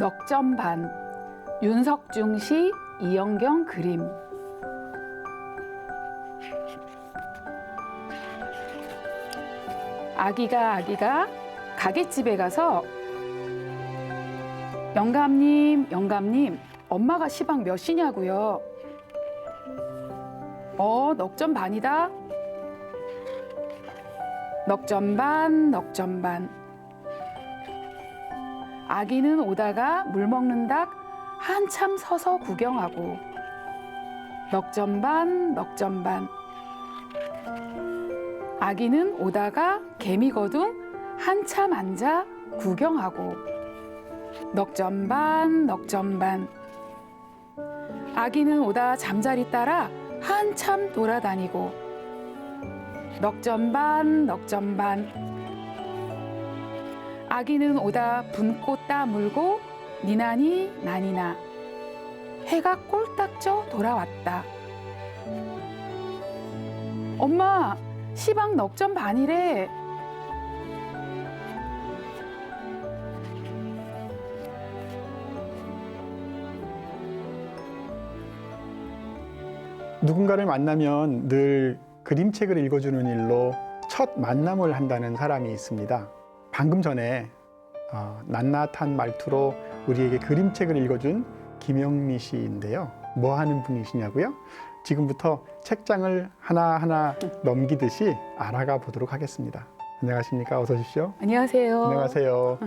넉점반 윤석중 시 이영경 그림. 아기가 가게집에 가서 영감님 엄마가 시방 몇 시냐고요. 넉점반이다. 넉점반. 아기는 오다가 물 먹는 닭 한참 서서 구경하고. 넉점반. 아기는 오다가 개미거둥 한참 앉아 구경하고. 넉점반. 아기는 오다 잠자리 따라 한참 돌아다니고. 넉점반. 아기는 오다 분꽃 따물고 니나니 나니나. 해가 꼴딱 져 돌아왔다. 엄마, 시방 넉점반이래. 누군가를 만나면 늘 그림책을 읽어주는 일로 첫 만남을 한다는 사람이 있습니다. 방금 전에 낱낱한 말투로 우리에게 그림책을 읽어준 김영미 씨인데요. 뭐 하는 분이시냐고요? 지금부터 책장을 하나하나 넘기듯이 알아가 보도록 하겠습니다. 안녕하십니까? 어서 오십시오. 안녕하세요. 안녕하세요.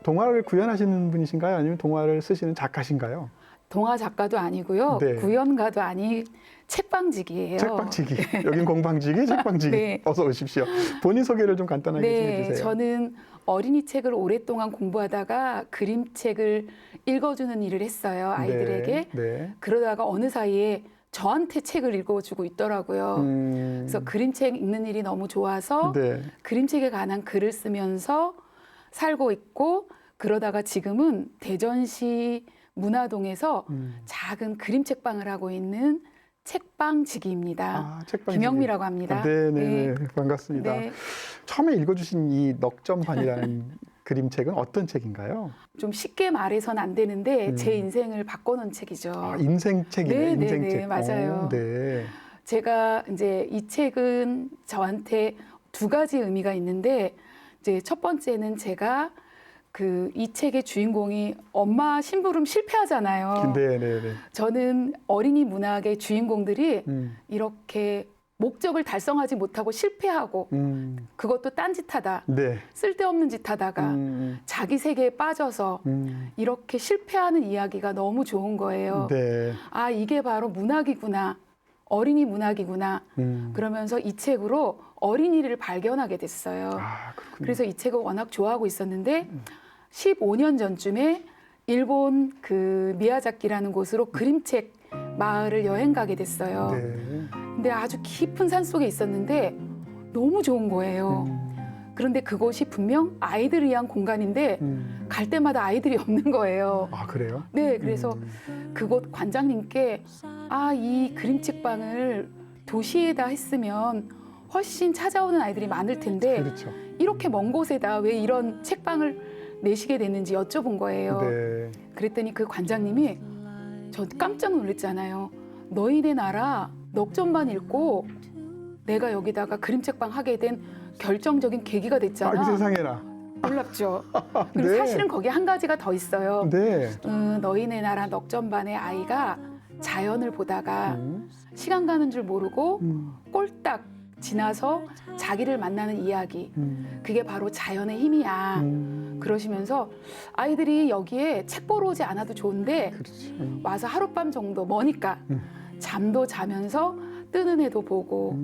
동화를 구현하시는 분이신가요? 아니면 동화를 쓰시는 작가신가요? 동화 작가도 아니고요. 네. 구연가도 아닌 책방지기예요. 책방지기. 여긴 공방지기, 책방지기. 네. 어서 오십시오. 본인 소개를 좀 간단하게 좀 네, 해주세요. 저는 어린이 책을 오랫동안 공부하다가 그림책을 읽어주는 일을 했어요, 아이들에게. 네. 그러다가 어느 사이에 저한테 책을 읽어주고 있더라고요. 그래서 그림책 읽는 일이 너무 좋아서 네. 그림책에 관한 글을 쓰면서 살고 있고, 그러다가 지금은 대전시 문화동에서 작은 그림책방을 하고 있는 책방지기입니다. 책방지기. 김영미라고 합니다. 네. 반갑습니다. 네. 처음에 읽어주신 이 넉점반이라는 그림책은 어떤 책인가요? 좀 쉽게 말해서는 안 되는데 제 인생을 바꿔놓은 책이죠. 인생책이네. 네, 인생책. 네, 맞아요. 네. 제가 이제 이 책은 저한테 두 가지 의미가 있는데, 이제 첫 번째는 제가 이 책의 주인공이 엄마 심부름 실패하잖아요. 네. 저는 어린이 문학의 주인공들이 이렇게 목적을 달성하지 못하고 실패하고, 그것도 딴짓하다, 네. 쓸데없는 짓 하다가 자기 세계에 빠져서 이렇게 실패하는 이야기가 너무 좋은 거예요. 네. 아, 이게 바로 문학이구나, 어린이 문학이구나. 그러면서 이 책으로 어린이를 발견하게 됐어요. 그렇군요. 그래서 이 책을 워낙 좋아하고 있었는데 15년 전쯤에 일본 미야자키라는 곳으로 그림책 마을을 여행 가게 됐어요. 네. 근데 아주 깊은 산 속에 있었는데 너무 좋은 거예요. 그런데 그곳이 분명 아이들을 위한 공간인데 갈 때마다 아이들이 없는 거예요. 그래요? 네, 그래서 그곳 관장님께 이 그림책방을 도시에다 했으면 훨씬 찾아오는 아이들이 많을 텐데 그렇죠. 이렇게 먼 곳에다 왜 이런 책방을 내시게 됐는지 여쭤본 거예요. 네. 그랬더니 그 관장님이, 저 깜짝 놀랐잖아요. 너희네 나라 넉점반 읽고 내가 여기다가 그림책방 하게 된 결정적인 계기가 됐잖아. 세상에나. 놀랍죠. 그리고 네. 사실은 거기에 한 가지가 더 있어요. 네. 너희네 나라 넉점반의 아이가 자연을 보다가 시간 가는 줄 모르고 꼴딱 지나서 자기를 만나는 이야기. 그게 바로 자연의 힘이야. 그러시면서 아이들이 여기에 책 보러 오지 않아도 좋은데 와서 하룻밤 정도 머니까 잠도 자면서 뜨는 해도 보고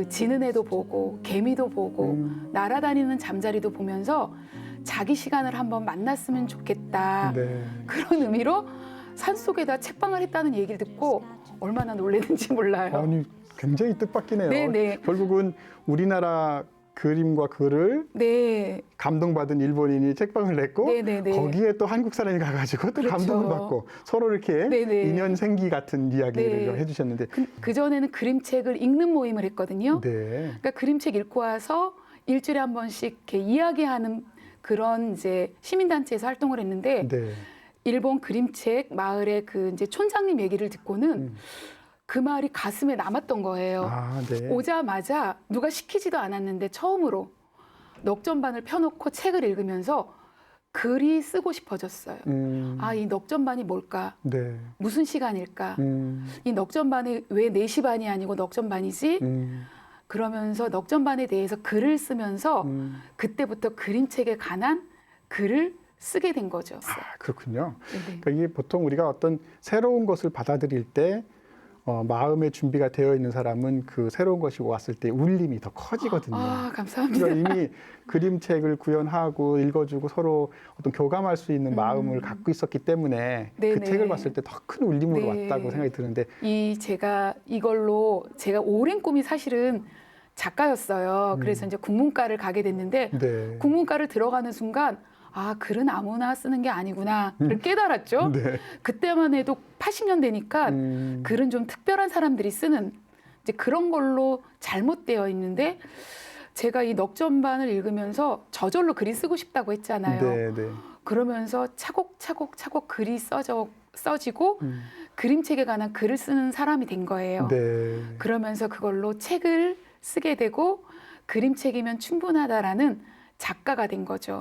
지는 해도 보고 개미도 보고 날아다니는 잠자리도 보면서 자기 시간을 한번 만났으면 좋겠다. 네. 그런 의미로 산속에다 책방을 했다는 얘기를 듣고 얼마나 놀랐는지 몰라요. 아니, 굉장히 뜻밖이네요. 네네. 결국은 우리나라 그림과 글을 네. 감동받은 일본인이 책방을 냈고 네네네. 거기에 또 한국 사람이 가가지고 또 그렇죠. 감동을 받고 서로 이렇게 네네. 인연 생기 같은 이야기를 네. 해주셨는데 그전에는 그림책을 읽는 모임을 했거든요. 네. 그러니까 그림책 읽고 와서 일주일에 한 번씩 이렇게 이야기하는 그런 이제 시민단체에서 활동을 했는데 네. 일본 그림책 마을의 그 이제 촌장님 얘기를 듣고는 그 말이 가슴에 남았던 거예요. 아, 네. 오자마자 누가 시키지도 않았는데 처음으로 넉점반을 펴놓고 책을 읽으면서 글이 쓰고 싶어졌어요. 아, 이 넉점반이 뭘까? 네. 무슨 시간일까? 이 넉점반이 왜 4시 반이 아니고 넉점반이지? 그러면서 넉점반에 대해서 글을 쓰면서 그때부터 그림책에 관한 글을 쓰게 된 거죠. 아, 그렇군요. 네네. 그러니까 이게 보통 우리가 어떤 새로운 것을 받아들일 때 마음의 준비가 되어 있는 사람은 그 새로운 것이 왔을 때 울림이 더 커지거든요. 아, 감사합니다. 그러니까 이미 그림책을 구현하고 읽어주고 서로 어떤 교감할 수 있는 마음을 갖고 있었기 때문에 그 네네. 책을 봤을 때 더 큰 울림으로 네. 왔다고 생각이 드는데 제가 이걸로 제가 오랜 꿈이 사실은 작가였어요. 그래서 이제 국문과를 가게 됐는데 네. 국문과를 들어가는 순간 아, 글은 아무나 쓰는 게 아니구나를 깨달았죠. 네. 그때만 해도 80년대니까 글은 좀 특별한 사람들이 쓰는 이제 그런 걸로 잘못되어 있는데 제가 이 넉점반을 읽으면서 저절로 글이 쓰고 싶다고 했잖아요. 네, 네. 그러면서 차곡차곡 글이 써지고 그림책에 관한 글을 쓰는 사람이 된 거예요. 네. 그러면서 그걸로 책을 쓰게 되고 그림책이면 충분하다라는 작가가 된 거죠.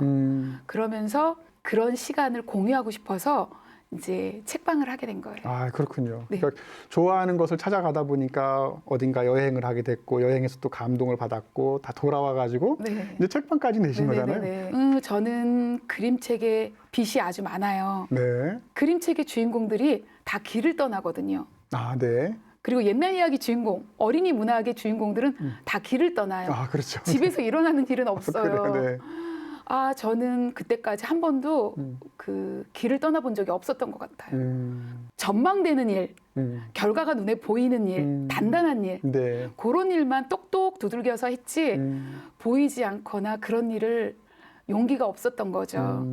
그러면서 그런 시간을 공유하고 싶어서 이제 책방을 하게 된 거예요. 아, 그렇군요. 네. 그러니까 좋아하는 것을 찾아가다 보니까 어딘가 여행을 하게 됐고 여행에서 또 감동을 받았고 다 돌아와가지고 네. 이제 책방까지 내신 거잖아요. 네네네. 저는 그림책에 빚이 아주 많아요. 네. 그림책의 주인공들이 다 길을 떠나거든요. 아, 네. 그리고 옛날 이야기 주인공, 어린이 문학의 주인공들은 다 길을 떠나요. 아, 그렇죠. 집에서 일어나는 일은 없어요. 그래요, 네. 아, 저는 그때까지 한 번도 그 길을 떠나본 적이 없었던 것 같아요. 전망되는 일, 결과가 눈에 보이는 일, 단단한 일, 네. 그런 일만 똑똑 두들겨서 했지 보이지 않거나 그런 일을 용기가 없었던 거죠.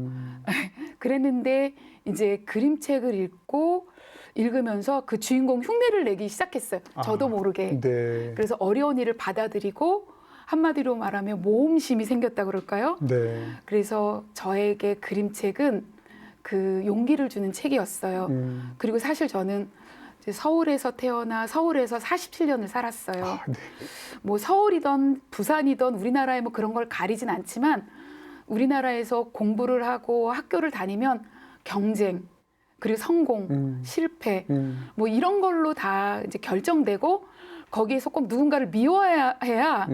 그랬는데 이제 그림책을 읽으면서 그 주인공 흉내를 내기 시작했어요. 저도 모르게. 네. 그래서 어려운 일을 받아들이고 한마디로 말하면 모험심이 생겼다 그럴까요? 네. 그래서 저에게 그림책은 그 용기를 주는 책이었어요. 그리고 사실 저는 이제 서울에서 태어나 서울에서 47년을 살았어요. 아, 네. 뭐 서울이든 부산이든 우리나라에 뭐 그런 걸 가리진 않지만 우리나라에서 공부를 하고 학교를 다니면 경쟁, 그리고 성공, 실패, 뭐 이런 걸로 다 이제 결정되고 거기에서 꼭 누군가를 미워해야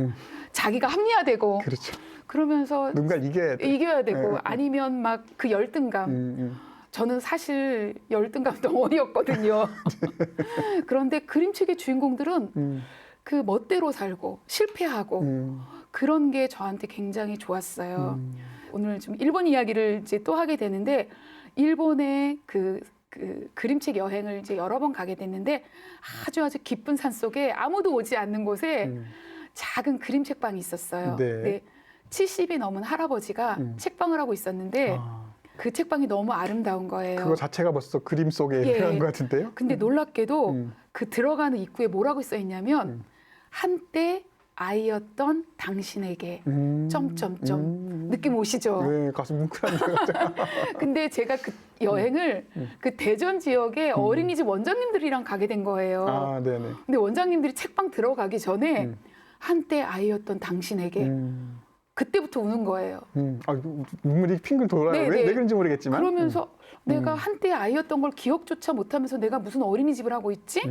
자기가 합리화되고 그렇죠. 그러면서 누군가를 이겨야 돼. 되고 네. 아니면 막 그 열등감. 저는 사실 열등감 덩어리였거든요. 그런데 그림책의 주인공들은 그 멋대로 살고 실패하고 그런 게 저한테 굉장히 좋았어요. 오늘 좀 일본 이야기를 이제 또 하게 되는데 일본의 그 그림책 여행을 이제 여러 번 가게 됐는데 아주 깊은 산 속에 아무도 오지 않는 곳에 작은 그림책방이 있었어요. 네. 근데 70이 넘은 할아버지가 책방을 하고 있었는데 그 책방이 너무 아름다운 거예요. 그거 자체가 벌써 그림 속에 예. 들어간 것 같은데요? 근데 놀랍게도 그 들어가는 입구에 뭐라고 써 있냐면 한때 아이였던 당신에게 점점점 느낌 오시죠? 네, 가슴 뭉클한데요. 근데 제가 그 여행을 그 대전 지역의 어린이집 원장님들이랑 가게 된 거예요. 아, 네네. 근데 원장님들이 책방 들어가기 전에 한때 아이였던 당신에게 그때부터 우는 거예요. 아, 눈물이 핑글 돌아요. 네, 왜 네. 그런지 모르겠지만. 그러면서 내가 한때 아이였던 걸 기억조차 못하면서 내가 무슨 어린이집을 하고 있지?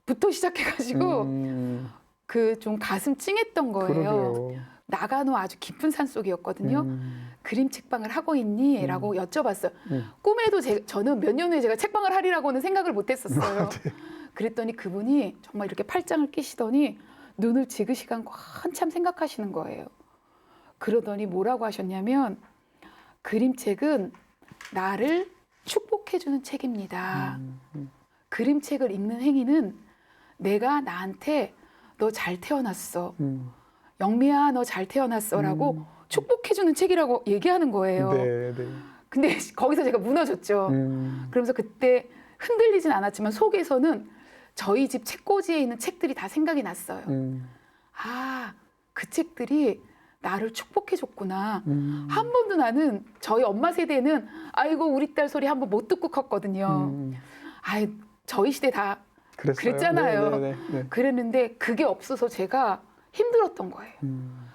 부터 시작해가지고 그 좀 가슴 찡했던 거예요. 그러게요. 나가노 아주 깊은 산 속이었거든요. 그림 책방을 하고 있니? 라고 여쭤봤어요. 꿈에도 저는 몇 년 후에 제가 책방을 하리라고는 생각을 못 했었어요. 네. 그랬더니 그분이 정말 이렇게 팔짱을 끼시더니 눈을 지그시 감고 한참 생각하시는 거예요. 그러더니 뭐라고 하셨냐면 그림책은 나를 축복해주는 책입니다. 그림책을 읽는 행위는 내가 나한테 너 잘 태어났어. 영미야 너 잘 태어났어 라고 축복해주는 책이라고 얘기하는 거예요. 네, 네. 근데 거기서 제가 무너졌죠. 그러면서 그때 흔들리진 않았지만 속에서는 저희 집 책꽂이에 있는 책들이 다 생각이 났어요. 아, 그 책들이 나를 축복해줬구나. 한 번도 나는 저희 엄마 세대는 아이고 우리 딸 소리 한 번 못 듣고 컸거든요. 아이 저희 시대 다 그랬어요? 그랬잖아요. 네. 그랬는데 그게 없어서 제가 힘들었던 거예요.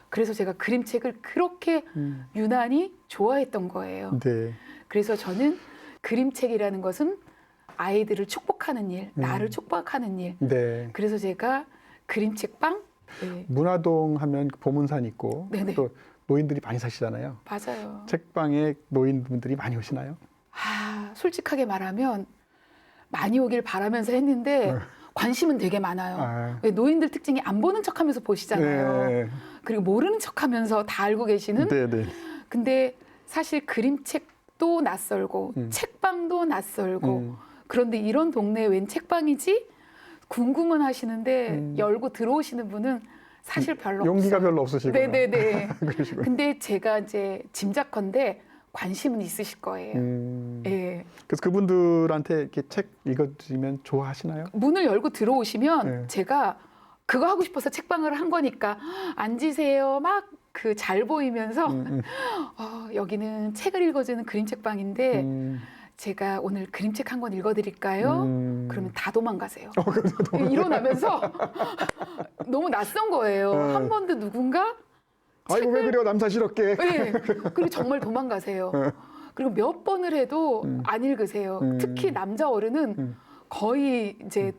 그래서 제가 그림책을 그렇게 유난히 좋아했던 거예요. 네. 그래서 저는 그림책이라는 것은 아이들을 축복하는 일, 나를 축복하는 일. 네. 그래서 제가 그림책방 네. 문화동 하면 보문산 있고 네네. 또 노인들이 많이 사시잖아요. 맞아요. 책방에 노인분들이 많이 오시나요? 솔직하게 말하면 많이 오길 바라면서 했는데 관심은 되게 많아요. 왜 노인들 특징이 안 보는 척하면서 보시잖아요. 네. 그리고 모르는 척하면서 다 알고 계시는. 네. 근데 사실 그림책도 낯설고 책방도 낯설고 그런데 이런 동네에 웬 책방이지? 궁금은 하시는데 열고 들어오시는 분은 사실 별로 용기가 없어요. 별로 없으시고. 네네네. 그러시구나. 근데 제가 이제 짐작컨대 관심은 있으실 거예요. 예. 그래서 그분들한테 이렇게 책 읽어주시면 좋아하시나요? 문을 열고 들어오시면 네. 제가 그거 하고 싶어서 책방을 한 거니까 앉으세요. 막 그 잘 보이면서 여기는 책을 읽어주는 그림책방인데 제가 오늘 그림책 한 권 읽어드릴까요? 그러면 다 도망가세요. 일어나면서 너무 낯선 거예요. 한 번도 누군가 아이고 왜 그래요 남사스럽게. 네. 그리고 정말 도망가세요. 그리고 몇 번을 해도 안 읽으세요. 특히 남자 어른은 거의 이제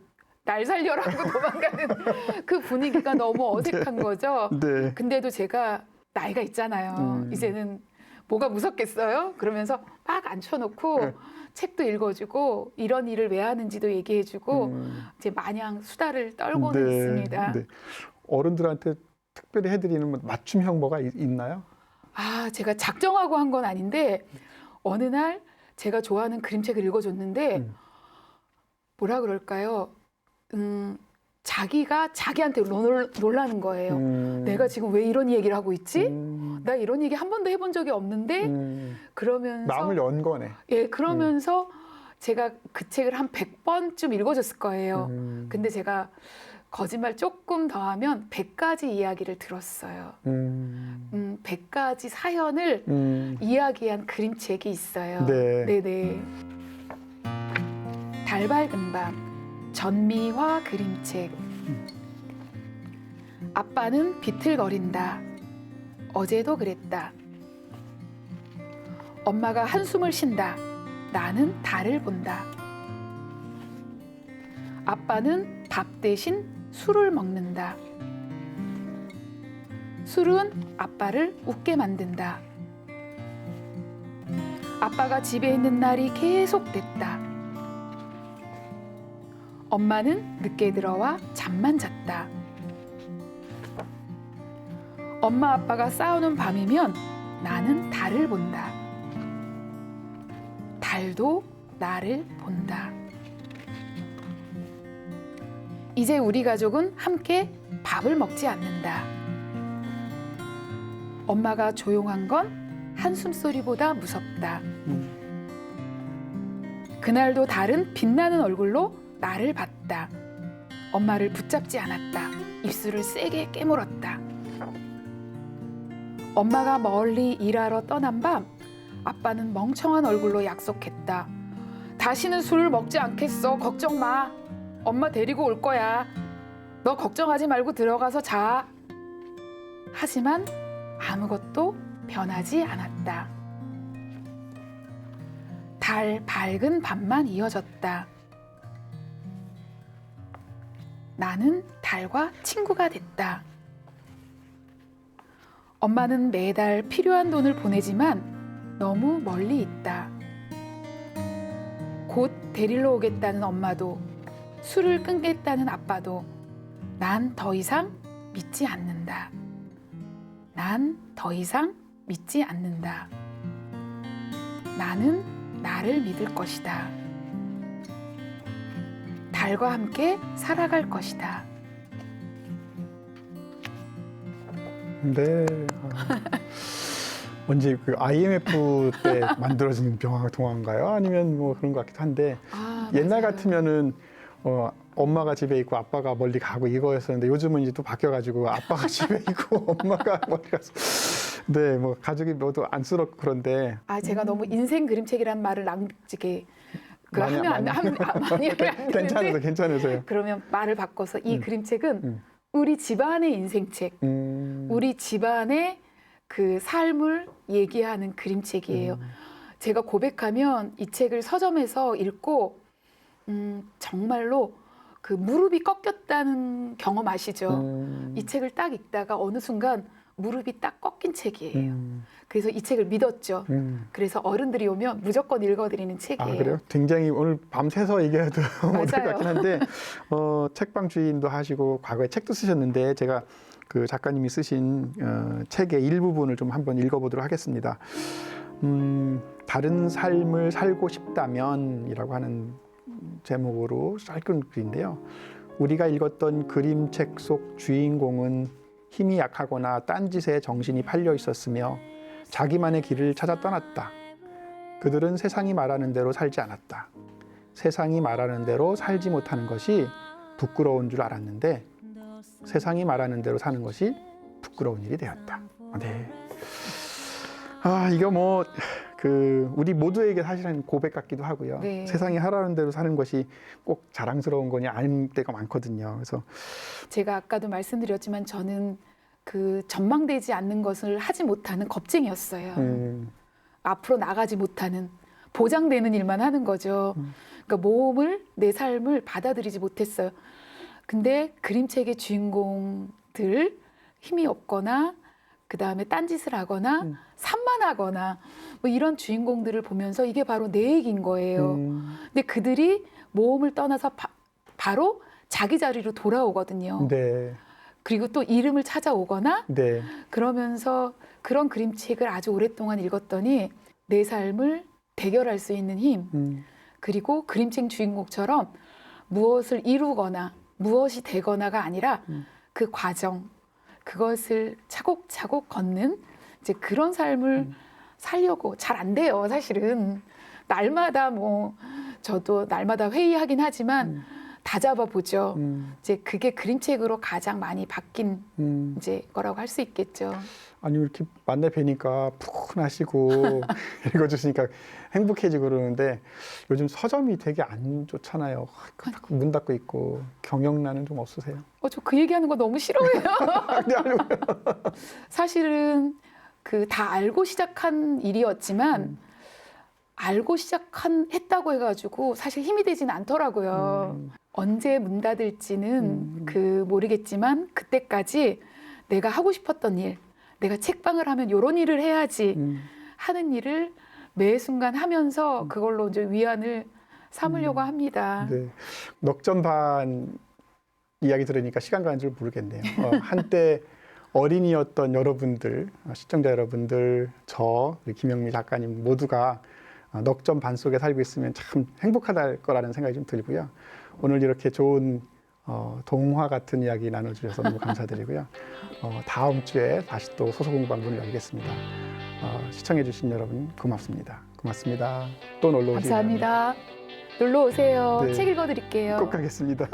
날 살려라고 도망가는 그 분위기가 너무 어색한 거죠. 네. 근데도 제가 나이가 있잖아요. 이제는 뭐가 무섭겠어요? 그러면서 막 앉혀놓고 책도 읽어주고 이런 일을 왜 하는지도 얘기해주고 이제 마냥 수다를 떨고는 있습니다. 네. 어른들한테 특별히 해드리는 뭐 맞춤형 뭐가 있나요? 제가 작정하고 한 건 아닌데 어느 날 제가 좋아하는 그림책을 읽어줬는데 뭐라 그럴까요? 자기가 자기한테 놀라는 거예요. 내가 지금 왜 이런 얘기를 하고 있지? 나 이런 얘기 한 번도 해본 적이 없는데 그러면서 마음을 연 거네. 예, 그러면서 제가 그 책을 한 100번쯤 읽어줬을 거예요. 근데 제가 거짓말 조금 더 하면 100가지 이야기를 들었어요. 100가지 사연을 이야기한 그림책이 있어요. 네. 네네. 달 밝은 밤 전미화 그림책. 아빠는 비틀거린다. 어제도 그랬다. 엄마가 한숨을 쉰다. 나는 달을 본다. 아빠는 밥 대신 술을 먹는다. 술은 아빠를 웃게 만든다. 아빠가 집에 있는 날이 계속됐다. 엄마는 늦게 들어와 잠만 잤다. 엄마 아빠가 싸우는 밤이면 나는 달을 본다. 달도 나를 본다. 이제 우리 가족은 함께 밥을 먹지 않는다. 엄마가 조용한 건 한숨소리보다 무섭다. 그날도 달은 빛나는 얼굴로 나를 봤다. 엄마를 붙잡지 않았다. 입술을 세게 깨물었다. 엄마가 멀리 일하러 떠난 밤 아빠는 멍청한 얼굴로 약속했다. 다시는 술을 먹지 않겠어. 걱정 마. 엄마 데리고 올 거야. 너 걱정하지 말고 들어가서 자. 하지만 아무것도 변하지 않았다. 달 밝은 밤만 이어졌다. 나는 달과 친구가 됐다. 엄마는 매달 필요한 돈을 보내지만 너무 멀리 있다. 곧 데리러 오겠다는 엄마도 술을 끊겠다는 아빠도 난 더 이상 믿지 않는다. 난 더 이상 믿지 않는다. 나는 나를 믿을 것이다. 달과 함께 살아갈 것이다. 네. 언제 그 IMF 때 만들어진 동화인가요? 아니면 뭐 그런 것 같기도 한데 옛날 맞아요. 같으면은 엄마가 집에 있고 아빠가 멀리 가고 이거였었는데 요즘은 이제 또 바뀌어가지고 아빠가 집에 있고 엄마가 멀리 가서 네, 뭐 가족이 모두 안쓰럽고 그런데 제가 너무 인생 그림책이라는 말을 남지게 많이 하면 많이 하면 안 되는데 괜찮으세요. 그러면 말을 바꿔서 이 그림책은 우리 집안의 인생책, 우리 집안의 그 삶을 얘기하는 그림책이에요. 제가 고백하면 이 책을 서점에서 읽고 정말로 그 무릎이 꺾였다는 경험 아시죠? 이 책을 딱 읽다가 어느 순간 무릎이 딱 꺾인 책이에요. 그래서 이 책을 믿었죠. 그래서 어른들이 오면 무조건 읽어드리는 책이에요. 그래요? 굉장히 오늘 밤새서 얘기해도 못할 것 맞아요. 같긴 한데 책방 주인도 하시고 과거에 책도 쓰셨는데 제가 그 작가님이 쓰신 책의 일부분을 좀 한번 읽어보도록 하겠습니다. 다른 삶을 살고 싶다면이라고 하는 제목으로 짧은 글인데요. 우리가 읽었던 그림책 속 주인공은 힘이 약하거나 딴짓에 정신이 팔려 있었으며 자기만의 길을 찾아 떠났다. 그들은 세상이 말하는 대로 살지 않았다. 세상이 말하는 대로 살지 못하는 것이 부끄러운 줄 알았는데 세상이 말하는 대로 사는 것이 부끄러운 일이 되었다. 네. 이거 뭐 우리 모두에게 사실은 고백 같기도 하고요. 네. 세상이 하라는 대로 사는 것이 꼭 자랑스러운 거냐 아닐 때가 많거든요. 그래서 제가 아까도 말씀드렸지만 저는 그 전망되지 않는 것을 하지 못하는 겁쟁이였어요. 앞으로 나가지 못하는 보장되는 일만 하는 거죠. 그러니까 내 삶을 받아들이지 못했어요. 근데 그림책의 주인공들 힘이 없거나 그 다음에 딴짓을 하거나 산만하거나 뭐 이런 주인공들을 보면서 이게 바로 내 얘기인 거예요. 근데 그들이 모험을 떠나서 바로 자기 자리로 돌아오거든요. 네. 그리고 또 이름을 찾아오거나 네. 그러면서 그런 그림책을 아주 오랫동안 읽었더니 내 삶을 대결할 수 있는 힘 그리고 그림책 주인공처럼 무엇을 이루거나 무엇이 되거나가 아니라 그 과정 그것을 차곡차곡 걷는 이제 그런 삶을 살려고 잘 안 돼요. 사실은 날마다 저도 날마다 회의하긴 하지만 다 잡아보죠. 이제 그게 그림책으로 가장 많이 바뀐 이제 거라고 할 수 있겠죠. 아니 이렇게 만나 뵈니까 푸근하시고 읽어주시니까 행복해지고 그러는데 요즘 서점이 되게 안 좋잖아요. 문 닫고 있고 경영난은 좀 없으세요? 저 그 얘기하는 거 너무 싫어해요. 사실은 다 알고 시작한 일이었지만 알고 했다고 해가지고 사실 힘이 되지는 않더라고요. 언제 문 닫을지는 모르겠지만 그때까지 내가 하고 싶었던 일, 내가 책방을 하면 이런 일을 해야지 하는 일을 매 순간 하면서 그걸로 이제 위안을 삼으려고 합니다. 네. 넉점반 이야기 들으니까 시간 가는 줄 모르겠네요. 한때 어린이였던 여러분들, 시청자 여러분들, 우리 김영미 작가님 모두가 넉점 반 속에 살고 있으면 참 행복하다 거라는 생각이 좀 들고요. 오늘 이렇게 좋은 동화 같은 이야기 나눠주셔서 너무 감사드리고요. 다음 주에 다시 또 소소공방 문을 열겠습니다. 시청해주신 여러분 고맙습니다. 고맙습니다. 또 놀러 오시기 바랍니다. 감사합니다. 놀러 오세요. 네. 책 읽어드릴게요. 꼭 가겠습니다.